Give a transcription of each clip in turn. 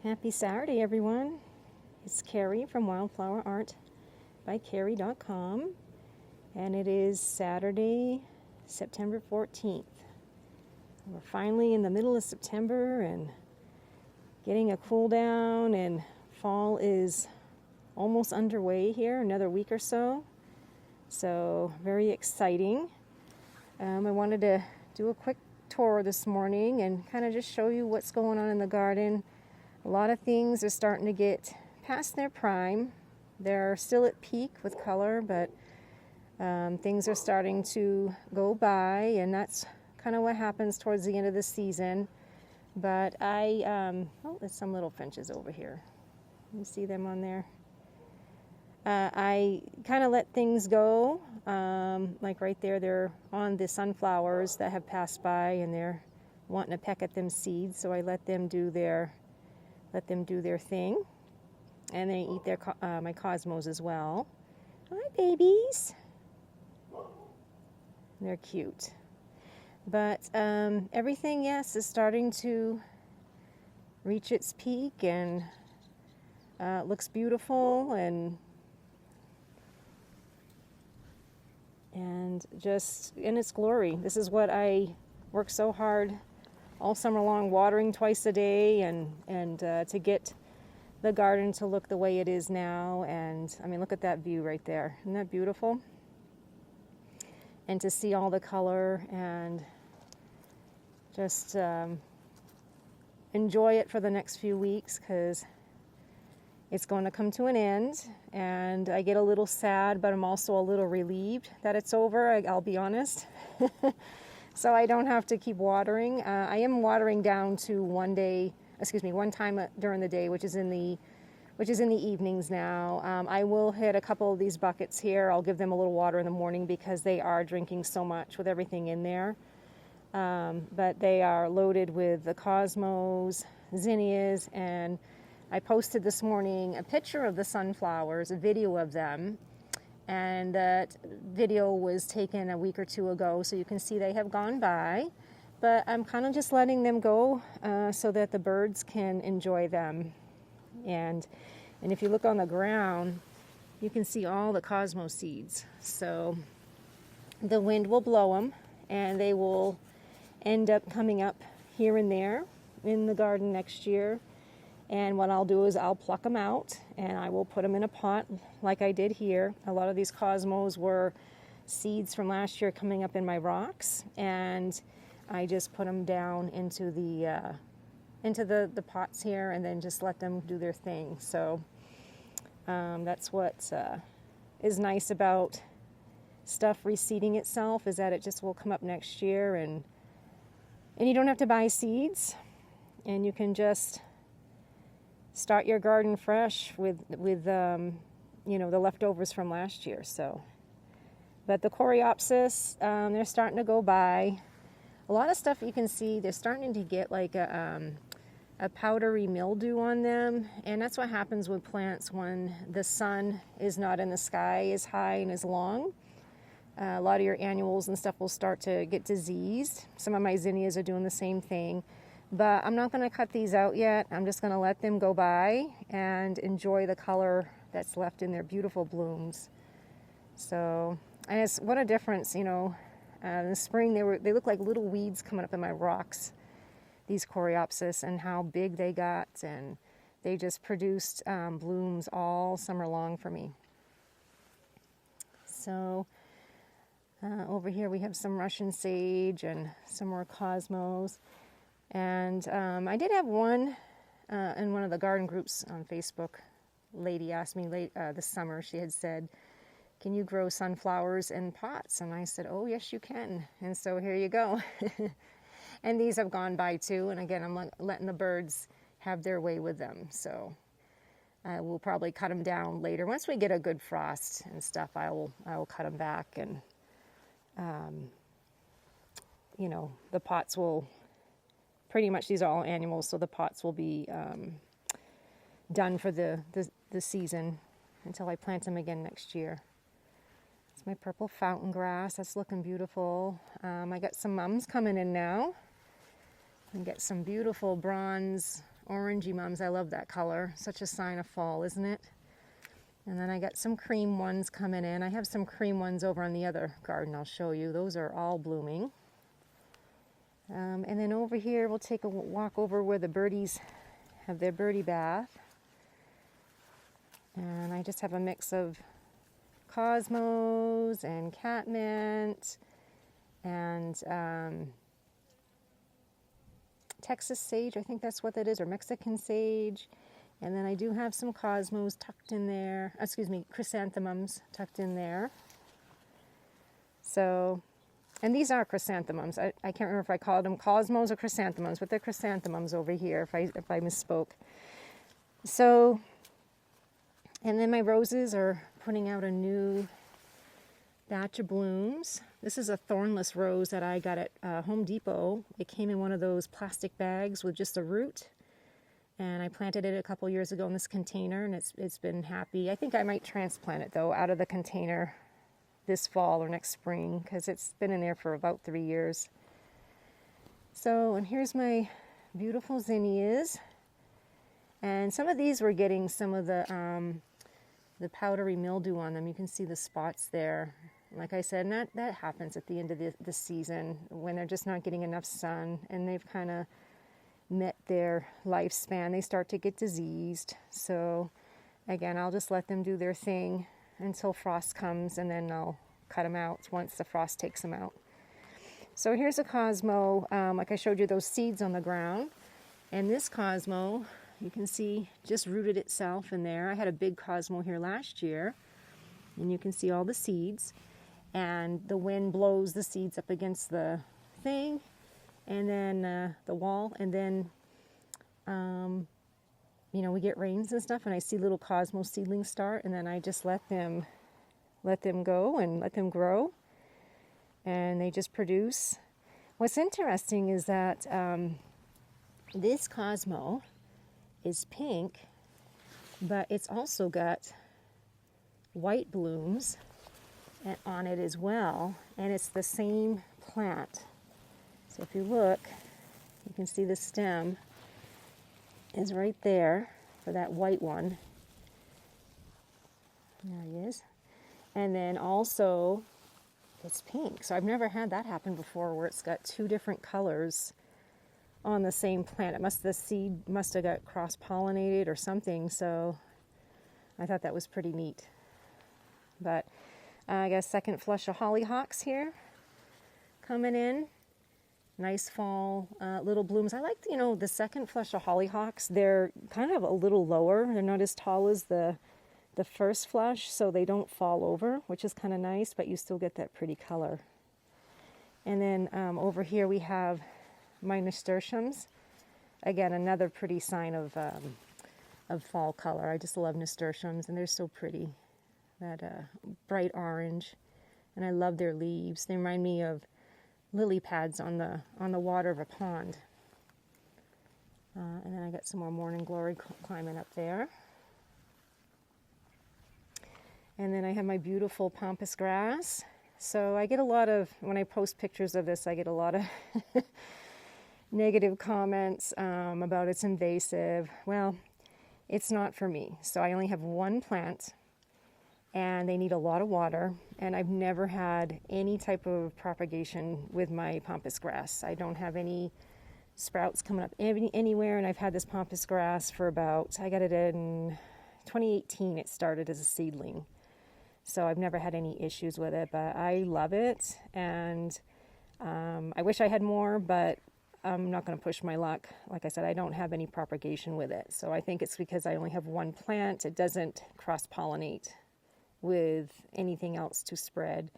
Happy Saturday, everyone. It's Carrie from wildflowerartbycarrie.com, and it is Saturday, September 14th. We're finally in the middle of September and getting a cool down, and fall is almost underway here, another week or so. So very exciting. I wanted to do a quick tour this morning and kind of just show you what's going on in the garden. A lot of things are starting to get past their prime. They're still at peak with color, but things are starting to go by, and that's kind of what happens towards the end of the season. But oh, there's some little finches over here. You see them on there? I kind of let things go, like right there, they're on the sunflowers that have passed by, and they're wanting to peck at them seeds, so I let them do their thing, and they eat their my cosmos as well. Hi, babies. They're cute. But everything, yes, is starting to reach its peak, and looks beautiful, and just in its glory. This is what I work so hard all summer long, watering twice a day, and to get the garden to look the way it is now. And I mean, look at that view right there. Isn't that beautiful? And to see all the color and just enjoy it for the next few weeks, because it's going to come to an end, and I get a little sad, but I'm also a little relieved that it's over, I'll be honest. So I don't have to keep watering. I am watering down to one time during the day, which is in the evenings now. I will hit a couple of these buckets here. I'll give them a little water in the morning because they are drinking so much with everything in there. But they are loaded with the cosmos, zinnias, and I posted this morning a picture of the sunflowers, a video of them, and that video was taken a week or two ago, so you can see they have gone by. But I'm kind of just letting them go so that the birds can enjoy them. And if you look on the ground, you can see all the cosmos seeds. So the wind will blow them, and they will end up coming up here and there in the garden next year. And what I'll do is I'll pluck them out, and I will put them in a pot like I did here. A lot of these cosmos were seeds from last year coming up in my rocks, and I just put them down into the pots here, and then just let them do their thing. So that's what is nice about stuff reseeding itself, is that it just will come up next year, and you don't have to buy seeds, and you can just start your garden fresh with the leftovers from last year. So, but the Coreopsis, they're starting to go by. A lot of stuff you can see, they're starting to get like a powdery mildew on them, and that's what happens with plants when the sun is not in the sky as high and as long. A lot of your annuals and stuff will start to get diseased. Some of my zinnias are doing the same thing. But I'm not going to cut these out yet. I'm just going to let them go by and enjoy the color that's left in their beautiful blooms. So, and what a difference, in the spring they look like little weeds coming up in my rocks, these Coreopsis, and how big they got, and they just produced blooms all summer long for me. So over here we have some Russian sage and some more cosmos. And I did have one in one of the garden groups on Facebook. Lady asked me this summer, she had said, "Can you grow sunflowers in pots?" And I said, "Oh, yes, you can." And so here you go. And these have gone by too. And again, I'm letting the birds have their way with them. So we'll probably cut them down later. Once we get a good frost and stuff, I will cut them back. And, the pots will... Pretty much these are all annuals, so the pots will be done for the season until I plant them again next year. It's my purple fountain grass. That's looking beautiful. I got some mums coming in now. And get some beautiful bronze orangey mums. I love that color. Such a sign of fall, isn't it? And then I got some cream ones coming in. I have some cream ones over on the other garden I'll show you. Those are all blooming. And then over here, we'll take a walk over where the birdies have their birdie bath. And I just have a mix of cosmos and catmint and Texas sage, I think that's what that is, or Mexican sage. And then I do have some cosmos tucked in there, chrysanthemums tucked in there. So, and these are chrysanthemums. I can't remember if I called them cosmos or chrysanthemums, but they're chrysanthemums over here if I misspoke. So, and then my roses are putting out a new batch of blooms. This is a thornless rose that I got at Home Depot. It came in one of those plastic bags with just a root. And I planted it a couple years ago in this container, and it's been happy. I think I might transplant it, though, out of the container this fall or next spring, because it's been in there for about 3 years. So, and here's my beautiful zinnias. And some of these were getting some of the powdery mildew on them. You can see the spots there. Like I said, and that happens at the end of the season when they're just not getting enough sun, and they've kind of met their lifespan. They start to get diseased. So again, I'll just let them do their thing until frost comes, and then I'll cut them out once the frost takes them out. So here's a cosmo, like I showed you those seeds on the ground, and this cosmo, you can see, just rooted itself in there. I had a big cosmo here last year, and you can see all the seeds, and the wind blows the seeds up against the thing, and then the wall, and then we get rains and stuff, and I see little cosmo seedlings start, and then I just let them go and let them grow, and they just produce. What's interesting is that this cosmo is pink, but it's also got white blooms on it as well, and it's the same plant. So if you look, you can see the stem is right there for that white one. There he is. And then also, it's pink. So I've never had that happen before, where it's got two different colors on the same plant. The seed must have got cross-pollinated or something, so I thought that was pretty neat. But I got a second flush of hollyhocks here coming in. Nice fall little blooms. I like, the second flush of hollyhocks. They're kind of a little lower. They're not as tall as the first flush, so they don't fall over, which is kind of nice, but you still get that pretty color. And then over here we have my nasturtiums. Again, another pretty sign of fall color. I just love nasturtiums, and they're so pretty. That bright orange, and I love their leaves. They remind me of lily pads on the water of a pond. And then I got some more morning glory climbing up there. And then I have my beautiful pampas grass. So I get a lot of, when I post pictures of this, I get a lot of negative comments about it's invasive. Well, it's not for me. So I only have one plant, and they need a lot of water, and I've never had any type of propagation with my pampas grass. I don't have any sprouts coming up anywhere, and I've had this pampas grass for I got it in 2018, it started as a seedling. So I've never had any issues with it, but I love it, and I wish I had more, but I'm not going to push my luck. Like I said, I don't have any propagation with it, so I think it's because I only have one plant. It doesn't cross-pollinate with anything else to spread,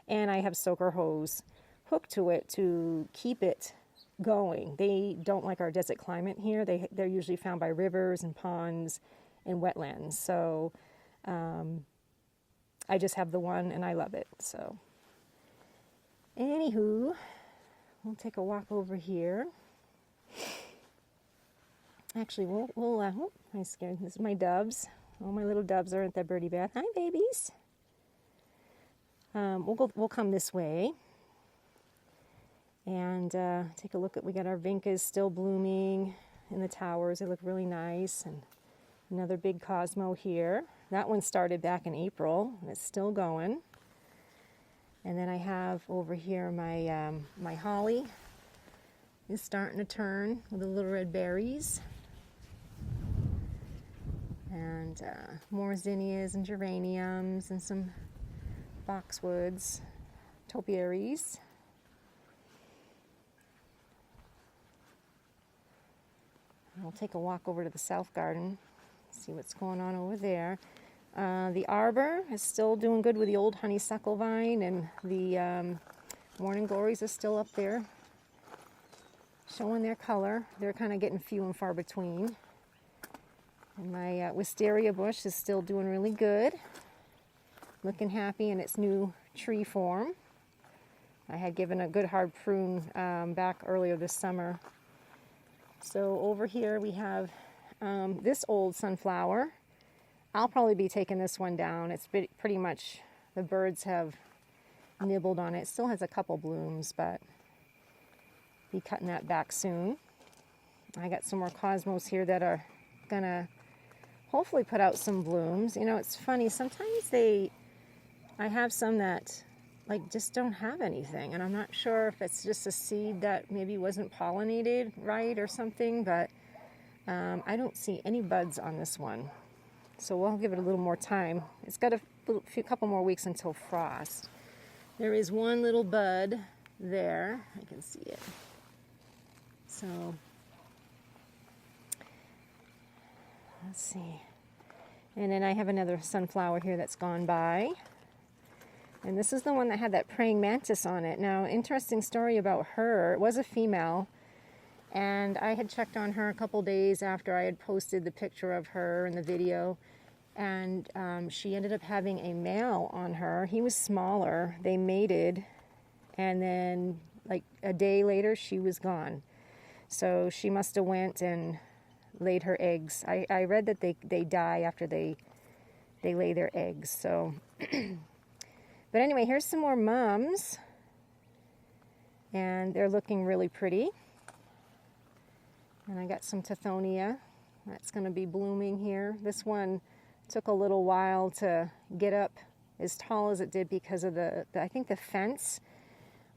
and I have soaker hose hooked to it to keep it going. They don't like our desert climate here. They're usually found by rivers and ponds and wetlands, so I just have the one, and I love it. So anywho, we'll take a walk over here. Actually, I'm scared. This is my doves. All my little doves are at the birdie bath. Hi, babies. We'll come this way and take a look at. We got our vincas still blooming. in the towers. They look really nice. And another big Cosmo here. That one started back in April, and it's still going. And then I have over here my my holly is starting to turn with the little red berries. And more zinnias and geraniums and some boxwoods, topiaries. I'll take a walk over to the south garden, see what's going on over there. The arbor is still doing good with the old honeysuckle vine, and the morning glories are still up there, showing their color. They're kind of getting few and far between. And my wisteria bush is still doing really good, looking happy in its new tree form. I had given a good hard prune back earlier this summer. So over here we have this old sunflower. I'll probably be taking this one down. It's pretty much, the birds have nibbled on it. It still has a couple blooms, but be cutting that back soon. I got some more cosmos here that are gonna hopefully put out some blooms. You know, it's funny, sometimes I have some that like just don't have anything, and I'm not sure if it's just a seed that maybe wasn't pollinated right or something, but I don't see any buds on this one. So we'll give it a little more time. It's got a couple more weeks until frost. There is one little bud there. I can see it. So let's see. And then I have another sunflower here that's gone by. And this is the one that had that praying mantis on it. Now, interesting story about her. It was a female. And I had checked on her a couple days after I had posted the picture of her and the video. And she ended up having a male on her. He was smaller. They mated. And then like a day later, she was gone. So she must have went and laid her eggs. I read that they die after they lay their eggs. So, but anyway, here's some more mums. And they're looking really pretty. And I got some Tithonia. That's going to be blooming here. This one took a little while to get up as tall as it did because of I think the fence.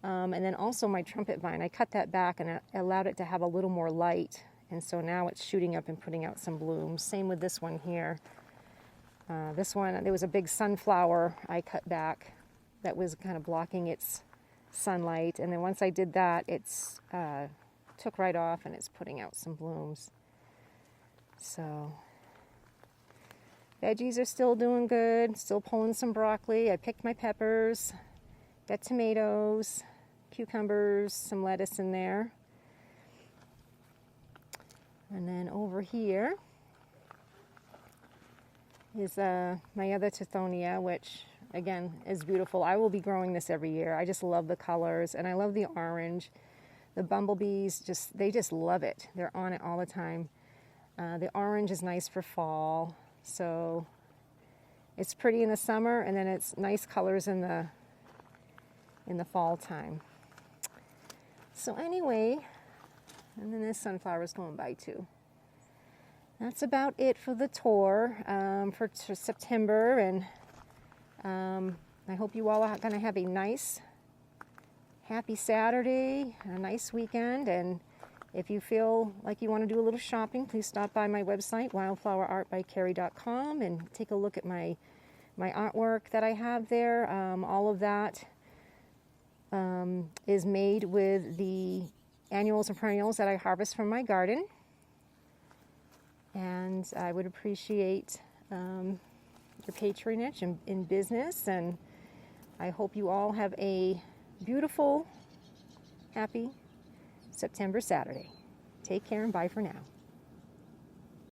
And then also my trumpet vine. I cut that back and I allowed it to have a little more light. And so now it's shooting up and putting out some blooms. Same with this one here. This one, there was a big sunflower I cut back that was kind of blocking its sunlight. And then once I did that, it's took right off and it's putting out some blooms. So veggies are still doing good, still pulling some broccoli. I picked my peppers, got tomatoes, cucumbers, some lettuce in there. And then over here is my other Tithonia, which again is beautiful. I will be growing this every year. I just love the colors, and I love the orange. The bumblebees, they just love it. They're on it all the time. The orange is nice for fall, so it's pretty in the summer, and then it's nice colors in the fall time. So anyway, and then this sunflower is going by too. That's about it for the tour for September, and I hope you all are going to have a nice, happy Saturday, a nice weekend, and if you feel like you want to do a little shopping, please stop by my website, wildflowerartbycarrie.com, and take a look at my artwork that I have there. All of that is made with the annuals and perennials that I harvest from my garden. And I would appreciate your patronage in business, and I hope you all have a beautiful, happy September Saturday. Take care and bye for now.